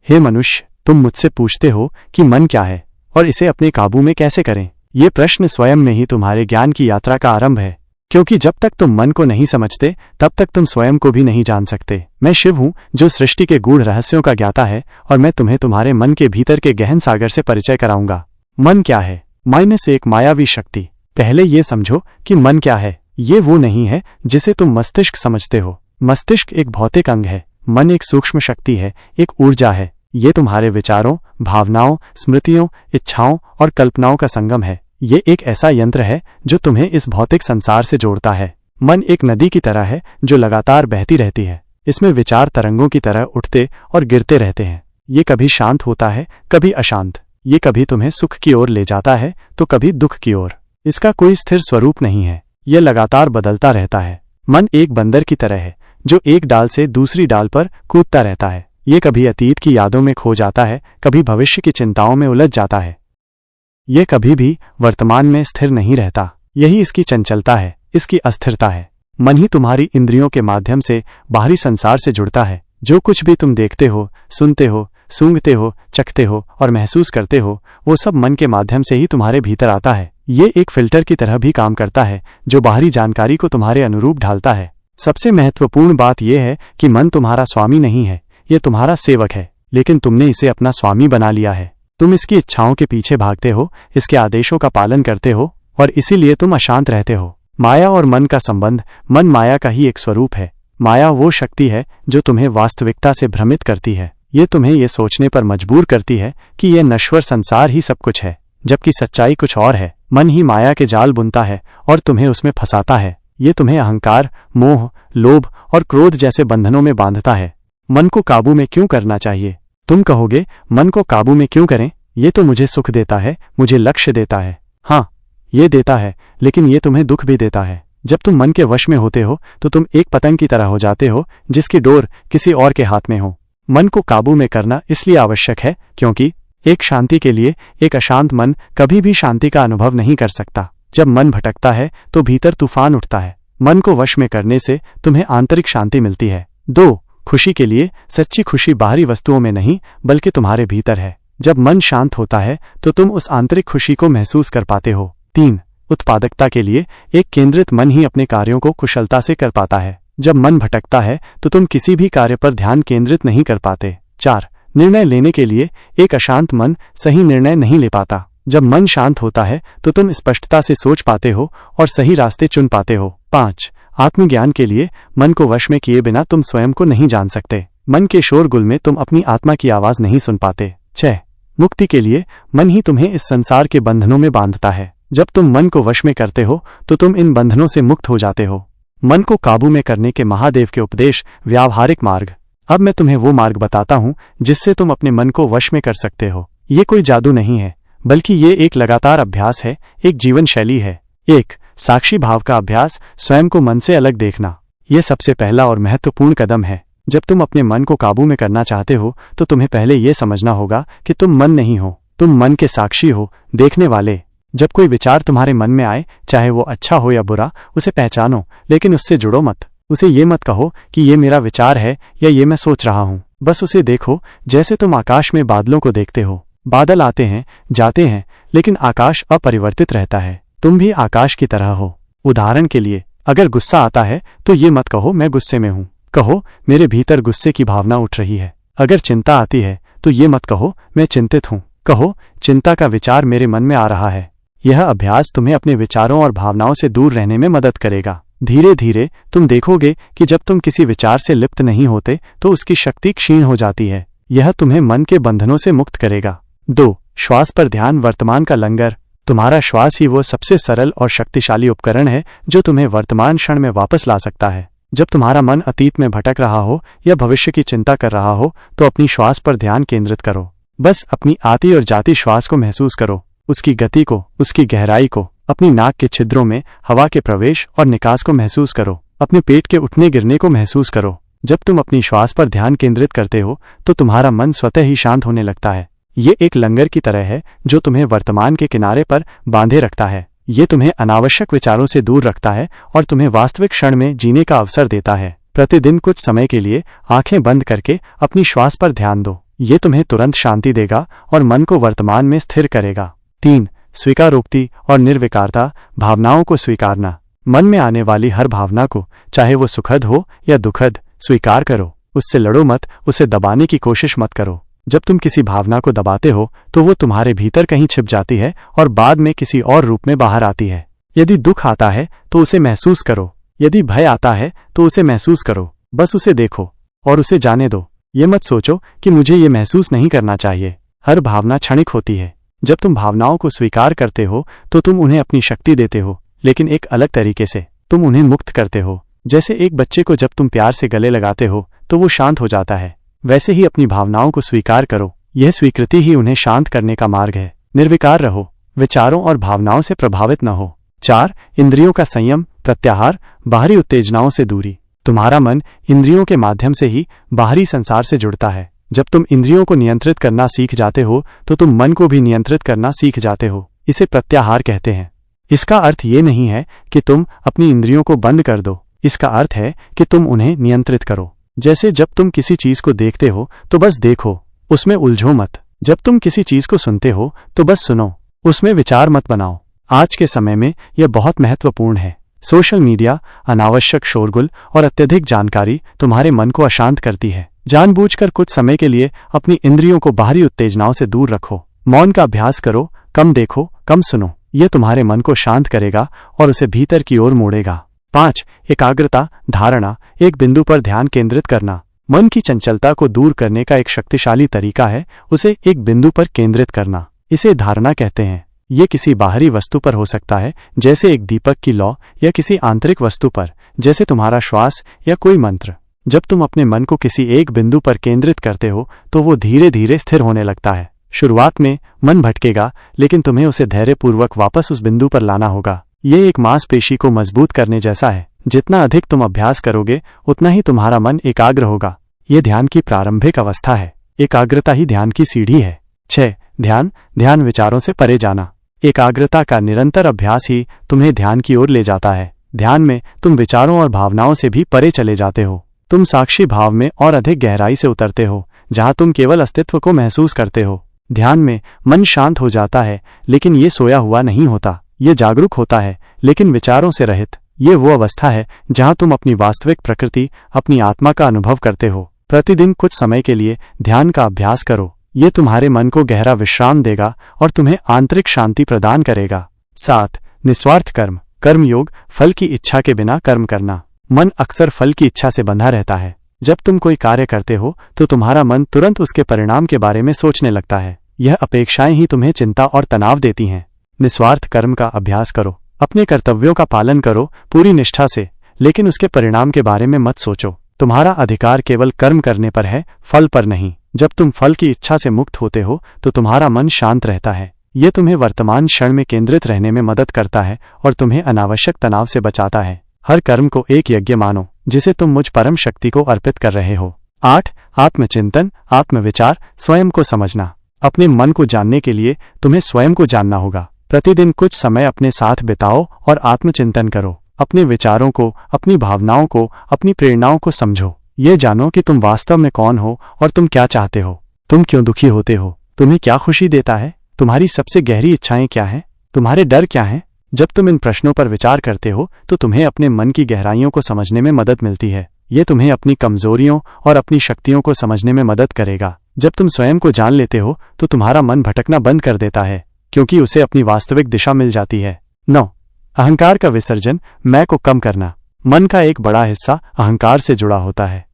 हे मनुष्य, तुम मुझसे पूछते हो कि मन क्या है और इसे अपने काबू में कैसे करें। ये प्रश्न स्वयं में ही तुम्हारे ज्ञान की यात्रा का आरंभ है, क्योंकि जब तक तुम मन को नहीं समझते तब तक तुम स्वयं को भी नहीं जान सकते। मैं शिव हूँ जो सृष्टि के गूढ़ रहस्यों का ज्ञाता है, और मैं तुम्हें तुम्हारे मन के भीतर के गहन सागर से परिचय कराऊंगा। मन क्या है? -1 मायावी शक्ति। पहले ये समझो कि मन क्या है। ये वो नहीं है जिसे तुम मस्तिष्क समझते हो। मस्तिष्क एक भौतिक अंग है। मन एक सूक्ष्म शक्ति है, एक ऊर्जा है। ये तुम्हारे विचारों, भावनाओं, स्मृतियों, इच्छाओं और कल्पनाओं का संगम है। ये एक ऐसा यंत्र है जो तुम्हें इस भौतिक संसार से जोड़ता है। मन एक नदी की तरह है जो लगातार बहती रहती है। इसमें विचार तरंगों की तरह उठते और गिरते रहते हैं। ये कभी शांत होता है, कभी अशांत। ये कभी तुम्हें सुख की ओर ले जाता है तो कभी दुख की ओर। इसका कोई स्थिर स्वरूप नहीं है। यह लगातार बदलता रहता है। मन एक बंदर की तरह है जो एक डाल से दूसरी डाल पर कूदता रहता है। ये कभी अतीत की यादों में खो जाता है, कभी भविष्य की चिंताओं में उलझ जाता है। ये कभी भी वर्तमान में स्थिर नहीं रहता। यही इसकी चंचलता है, इसकी अस्थिरता है। मन ही तुम्हारी इंद्रियों के माध्यम से बाहरी संसार से जुड़ता है। जो कुछ भी तुम देखते हो, सुनते हो, सूंघते हो, चखते हो और महसूस करते हो, वो सब मन के माध्यम से ही तुम्हारे भीतर आता है। ये एक फिल्टर की तरह भी काम करता है जो बाहरी जानकारी को तुम्हारे अनुरूप ढालता है। सबसे महत्वपूर्ण बात यह है कि मन तुम्हारा स्वामी नहीं है, ये तुम्हारा सेवक है, लेकिन तुमने इसे अपना स्वामी बना लिया है। तुम इसकी इच्छाओं के पीछे भागते हो, इसके आदेशों का पालन करते हो और इसीलिए तुम अशांत रहते हो। माया और मन का संबंध। मन माया का ही एक स्वरूप है। माया वो शक्ति है जो तुम्हें वास्तविकता से भ्रमित करती है। ये तुम्हें ये सोचने पर मजबूर करती है कि यह नश्वर संसार ही सब कुछ है, जबकि सच्चाई कुछ और है। मन ही माया के जाल बुनता है और तुम्हें उसमें फंसाता है। ये तुम्हें अहंकार, मोह, लोभ और क्रोध जैसे बंधनों में बांधता है। मन को काबू में क्यों करना चाहिए? तुम कहोगे, मन को काबू में क्यों करें? ये तो मुझे सुख देता है, मुझे लक्ष्य देता है। हाँ, ये देता है, लेकिन ये तुम्हें दुख भी देता है। जब तुम मन के वश में होते हो तो तुम एक पतंग की तरह हो जाते हो जिसकी डोर किसी और के हाथ में हो। मन को काबू में करना इसलिए आवश्यक है क्योंकि एक शांति के लिए एक अशांत मन कभी भी शांति का अनुभव नहीं कर सकता। जब मन भटकता है तो भीतर तूफान उठता है। मन को वश में करने से तुम्हें आंतरिक शांति मिलती है। 2. खुशी के लिए सच्ची खुशी बाहरी वस्तुओं में नहीं बल्कि तुम्हारे भीतर है। जब मन शांत होता है तो तुम उस आंतरिक खुशी को महसूस कर पाते हो। 3. उत्पादकता के लिए एक केंद्रित मन ही अपने कार्यों को कुशलता से कर पाता है। जब मन भटकता है तो तुम किसी भी कार्य पर ध्यान केंद्रित नहीं कर पाते। 4. निर्णय लेने के लिए एक अशांत मन सही निर्णय नहीं ले पाता। जब मन शांत होता है तो तुम स्पष्टता से सोच पाते हो और सही रास्ते चुन पाते हो। 5. आत्मज्ञान के लिए मन को वश में किए बिना तुम स्वयं को नहीं जान सकते। मन के शोरगुल में तुम अपनी आत्मा की आवाज नहीं सुन पाते। 6. मुक्ति के लिए मन ही तुम्हें इस संसार के बंधनों में बांधता है। जब तुम मन को वश में करते हो तो तुम इन बंधनों से मुक्त हो जाते हो। मन को काबू में करने के महादेव के उपदेश। व्यावहारिक मार्ग। अब मैं तुम्हें वो मार्ग बताता हूँ जिससे तुम अपने मन को वश में कर सकते हो। ये कोई जादू नहीं है, बल्कि ये एक लगातार अभ्यास है, एक जीवन शैली है। 1. साक्षी भाव का अभ्यास। स्वयं को मन से अलग देखना। यह सबसे पहला और महत्वपूर्ण कदम है। जब तुम अपने मन को काबू में करना चाहते हो तो तुम्हें पहले यह समझना होगा कि तुम मन नहीं हो, तुम मन के साक्षी हो, देखने वाले। जब कोई विचार तुम्हारे मन में आए, चाहे वो अच्छा हो या बुरा, उसे पहचानो, लेकिन उससे जुड़ो मत। उसे ये मत कहो कि ये मेरा विचार है या ये मैं सोच रहा हूँ। बस उसे देखो जैसे तुम आकाश में बादलों को देखते हो। बादल आते हैं, जाते हैं, लेकिन आकाश अपरिवर्तित रहता है। तुम भी आकाश की तरह हो। उदाहरण के लिए, अगर गुस्सा आता है तो ये मत कहो मैं गुस्से में हूँ, कहो मेरे भीतर गुस्से की भावना उठ रही है। अगर चिंता आती है तो ये मत कहो मैं चिंतित हूँ, कहो चिंता का विचार मेरे मन में आ रहा है। यह अभ्यास तुम्हें अपने विचारों और भावनाओं से दूर रहने में मदद करेगा। धीरे धीरे तुम देखोगे कि जब तुम किसी विचार से लिप्त नहीं होते तो उसकी शक्ति क्षीण हो जाती है। यह तुम्हें मन के बंधनों से मुक्त करेगा। 2. श्वास पर ध्यान। वर्तमान का लंगर। तुम्हारा श्वास ही वो सबसे सरल और शक्तिशाली उपकरण है जो तुम्हें वर्तमान क्षण में वापस ला सकता है। जब तुम्हारा मन अतीत में भटक रहा हो या भविष्य की चिंता कर रहा हो तो अपनी श्वास पर ध्यान केंद्रित करो। बस अपनी आती और जाती श्वास को महसूस करो, उसकी गति को, उसकी गहराई को। अपनी नाक के छिद्रों में हवा के प्रवेश और निकास को महसूस करो। अपने पेट के उठने गिरने को महसूस करो। जब तुम अपनी श्वास पर ध्यान केंद्रित करते हो तो तुम्हारा मन स्वतः ही शांत होने लगता है। ये एक लंगर की तरह है जो तुम्हें वर्तमान के किनारे पर बांधे रखता है। ये तुम्हें अनावश्यक विचारों से दूर रखता है और तुम्हें वास्तविक क्षण में जीने का अवसर देता है। प्रतिदिन कुछ समय के लिए आंखें बंद करके अपनी श्वास पर ध्यान दो। ये तुम्हें तुरंत शांति देगा और मन को वर्तमान में स्थिर करेगा। 3. स्वीकारोक्ति और निर्विकारता, भावनाओं को स्वीकारना। मन में आने वाली हर भावना को, चाहे वो सुखद हो या दुखद, स्वीकार करो। उससे लड़ो मत, उसे दबाने की कोशिश मत करो। जब तुम किसी भावना को दबाते हो तो वो तुम्हारे भीतर कहीं छिप जाती है और बाद में किसी और रूप में बाहर आती है। यदि दुख आता है तो उसे महसूस करो, यदि भय आता है तो उसे महसूस करो। बस उसे देखो और उसे जाने दो। ये मत सोचो कि मुझे ये महसूस नहीं करना चाहिए। हर भावना क्षणिक होती है। जब तुम भावनाओं को स्वीकार करते हो तो तुम उन्हें अपनी शक्ति देते हो, लेकिन एक अलग तरीके से। तुम उन्हें मुक्त करते हो। जैसे एक बच्चे को जब तुम प्यार से गले लगाते हो तो वो शांत हो जाता है, वैसे ही अपनी भावनाओं को स्वीकार करो। यह स्वीकृति ही उन्हें शांत करने का मार्ग है। निर्विकार रहो, विचारों और भावनाओं से प्रभावित न हो। 4. इंद्रियों का संयम, प्रत्याहार, बाहरी उत्तेजनाओं से दूरी। तुम्हारा मन इंद्रियों के माध्यम से ही बाहरी संसार से जुड़ता है। जब तुम इंद्रियों को नियंत्रित करना सीख जाते हो तो तुम मन को भी नियंत्रित करना सीख जाते हो। इसे प्रत्याहार कहते हैं। इसका अर्थ ये नहीं है कि तुम अपनी इंद्रियों को बंद कर दो, इसका अर्थ है कि तुम उन्हें नियंत्रित करो। जैसे जब तुम किसी चीज को देखते हो तो बस देखो, उसमें उलझो मत। जब तुम किसी चीज को सुनते हो तो बस सुनो, उसमें विचार मत बनाओ। आज के समय में यह बहुत महत्वपूर्ण है। सोशल मीडिया, अनावश्यक शोरगुल और अत्यधिक जानकारी तुम्हारे मन को अशांत करती है। जानबूझकर कुछ समय के लिए अपनी इंद्रियों को बाहरी उत्तेजनाओं से दूर रखो। मौन का अभ्यास करो, कम देखो, कम सुनो। यह तुम्हारे मन को शांत करेगा और उसे भीतर की ओर मोड़ेगा। 5. एकाग्रता, धारणा, एक बिंदु पर ध्यान केंद्रित करना। मन की चंचलता को दूर करने का एक शक्तिशाली तरीका है उसे एक बिंदु पर केंद्रित करना। इसे धारणा कहते हैं। ये किसी बाहरी वस्तु पर हो सकता है, जैसे एक दीपक की लौ, या किसी आंतरिक वस्तु पर, जैसे तुम्हारा श्वास या कोई मंत्र। जब तुम अपने मन को किसी एक बिंदु पर केंद्रित करते हो तो वो धीरे धीरे स्थिर होने लगता है। शुरुआत में मन भटकेगा, लेकिन तुम्हें उसे धैर्यपूर्वक वापस उस बिंदु पर लाना होगा। ये एक मांसपेशी को मजबूत करने जैसा है। जितना अधिक तुम अभ्यास करोगे उतना ही तुम्हारा मन एकाग्र होगा। ये ध्यान की प्रारंभिक अवस्था है। एकाग्रता ही ध्यान की सीढ़ी है। 6. ध्यान विचारों से परे जाना। एकाग्रता का निरंतर अभ्यास ही तुम्हें ध्यान की ओर ले जाता है। ध्यान में तुम विचारों और भावनाओं से भी परे चले जाते हो। तुम साक्षी भाव में और अधिक गहराई से उतरते हो, जहां तुम केवल अस्तित्व को महसूस करते हो। ध्यान में मन शांत हो जाता है, लेकिन ये सोया हुआ नहीं होता। ये जागरूक होता है, लेकिन विचारों से रहित। ये वो अवस्था है जहां तुम अपनी वास्तविक प्रकृति, अपनी आत्मा का अनुभव करते हो। प्रतिदिन कुछ समय के लिए ध्यान का अभ्यास करो। ये तुम्हारे मन को गहरा विश्राम देगा और तुम्हें आंतरिक शांति प्रदान करेगा। 7. निस्वार्थ कर्म, कर्मयोग, फल की इच्छा के बिना कर्म करना। मन अक्सर फल की इच्छा से बंधा रहता है। जब तुम कोई कार्य करते हो तो तुम्हारा मन तुरंत उसके परिणाम के बारे में सोचने लगता है। यह अपेक्षाएं ही तुम्हें चिंता और तनाव देती हैं। निस्वार्थ कर्म का अभ्यास करो। अपने कर्तव्यों का पालन करो पूरी निष्ठा से, लेकिन उसके परिणाम के बारे में मत सोचो। तुम्हारा अधिकार केवल कर्म करने पर है, फल पर नहीं। जब तुम फल की इच्छा से मुक्त होते हो तो तुम्हारा मन शांत रहता है। ये तुम्हें वर्तमान क्षण में केंद्रित रहने में मदद करता है और तुम्हें अनावश्यक तनाव से बचाता है। हर कर्म को एक यज्ञ मानो जिसे तुम मुझ परम शक्ति को अर्पित कर रहे हो। 8. आत्मचिंतन, आत्मविचार, स्वयं को समझना। अपने मन को जानने के लिए तुम्हें स्वयं को जानना होगा। प्रतिदिन कुछ समय अपने साथ बिताओ और आत्मचिंतन करो। अपने विचारों को, अपनी भावनाओं को, अपनी प्रेरणाओं को समझो। ये जानो कि तुम वास्तव में कौन हो और तुम क्या चाहते हो। तुम क्यों दुखी होते हो? तुम्हें क्या खुशी देता है? तुम्हारी सबसे गहरी इच्छाएं क्या हैं? तुम्हारे डर क्या हैं? जब तुम इन प्रश्नों पर विचार करते हो तो तुम्हें अपने मन की गहराइयों को समझने में मदद मिलती है। ये तुम्हें अपनी कमजोरियों और अपनी शक्तियों को समझने में मदद करेगा। जब तुम स्वयं को जान लेते हो तो तुम्हारा मन भटकना बंद कर देता है, क्योंकि उसे अपनी वास्तविक दिशा मिल जाती है। 9. अहंकार का विसर्जन, मैं को कम करना। मन का एक बड़ा हिस्सा अहंकार से जुड़ा होता है।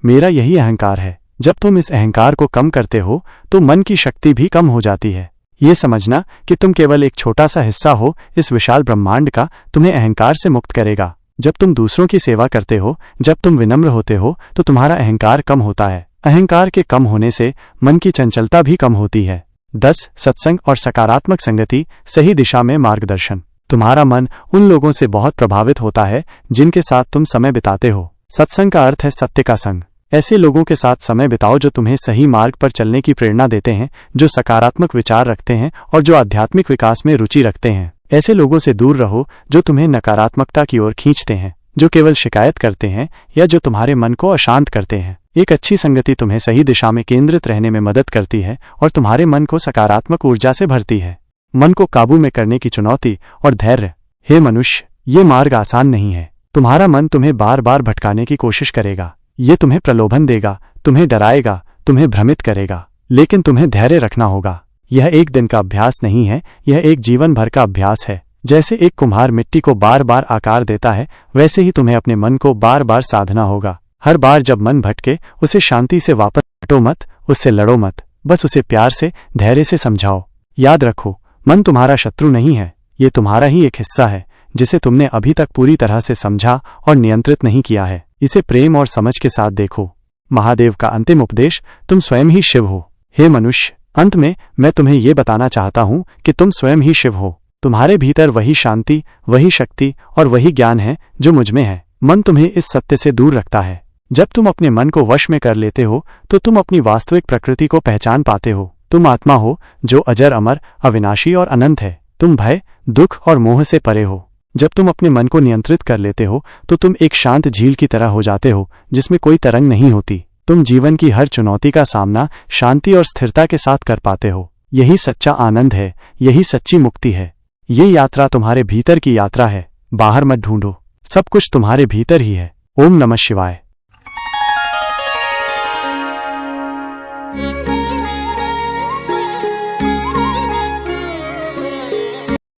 मेरा यही अहंकार है। जब तुम इस अहंकार को कम करते हो तो मन की शक्ति भी कम हो जाती है। ये समझना कि तुम केवल एक छोटा सा हिस्सा हो इस विशाल ब्रह्मांड का तुम्हें अहंकार से मुक्त करेगा। जब तुम दूसरों की सेवा करते हो, जब तुम विनम्र होते हो तो तुम्हारा अहंकार कम होता है। अहंकार के कम होने से मन की चंचलता भी कम होती है। 10. सत्संग और सकारात्मक संगति, सही दिशा में मार्गदर्शन। तुम्हारा मन उन लोगों से बहुत प्रभावित होता है जिनके साथ तुम समय बिताते हो। सत्संग का अर्थ है सत्य का संग। ऐसे लोगों के साथ समय बिताओ जो तुम्हें सही मार्ग पर चलने की प्रेरणा देते हैं, जो सकारात्मक विचार रखते हैं और जो आध्यात्मिक विकास में रुचि रखते हैं। ऐसे लोगों से दूर रहो जो तुम्हें नकारात्मकता की ओर खींचते हैं, जो केवल शिकायत करते हैं या जो तुम्हारे मन को अशांत करते हैं। एक अच्छी संगति तुम्हें सही दिशा में केंद्रित रहने में मदद करती है और तुम्हारे मन को सकारात्मक ऊर्जा से भरती है। मन को काबू में करने की चुनौती और धैर्य। हे मनुष्य, ये मार्ग आसान नहीं है। तुम्हारा मन तुम्हें बार बार भटकाने की कोशिश करेगा। ये तुम्हें प्रलोभन देगा, तुम्हें डराएगा, तुम्हें भ्रमित करेगा, लेकिन तुम्हें धैर्य रखना होगा। यह एक दिन का अभ्यास नहीं है, यह एक जीवन भर का अभ्यास है। जैसे एक कुम्हार मिट्टी को बार बार आकार देता है, वैसे ही तुम्हें अपने मन को बार बार साधना होगा। हर बार जब मन भटके, उसे शांति से वापस हटो मत, उससे लड़ो मत, बस उसे प्यार से, धैर्य से समझाओ। याद रखो, मन तुम्हारा शत्रु नहीं है, ये तुम्हारा ही एक हिस्सा है जिसे तुमने अभी तक पूरी तरह से समझा और नियंत्रित नहीं किया है। इसे प्रेम और समझ के साथ देखो। महादेव का अंतिम उपदेश, तुम स्वयं ही शिव हो। हे मनुष्य, अंत में मैं तुम्हें ये बताना चाहता हूं कि तुम स्वयं ही शिव हो। तुम्हारे भीतर वही शांति, वही शक्ति और वही ज्ञान है जो मुझमें है। मन तुम्हें इस सत्य से दूर रखता है। जब तुम अपने मन को वश में कर लेते हो तो तुम अपनी वास्तविक प्रकृति को पहचान पाते हो। तुम आत्मा हो जो अजर, अमर, अविनाशी और अनंत है। तुम भय, दुख और मोह से परे हो। जब तुम अपने मन को नियंत्रित कर लेते हो तो तुम एक शांत झील की तरह हो जाते हो जिसमें कोई तरंग नहीं होती। तुम जीवन की हर चुनौती का सामना शांति और स्थिरता के साथ कर पाते हो। यही सच्चा आनंद है, यही सच्ची मुक्ति है। ये यात्रा तुम्हारे भीतर की यात्रा है, बाहर मत ढूंढो। सब कुछ तुम्हारे भीतर ही है। ओम नमः शिवाय।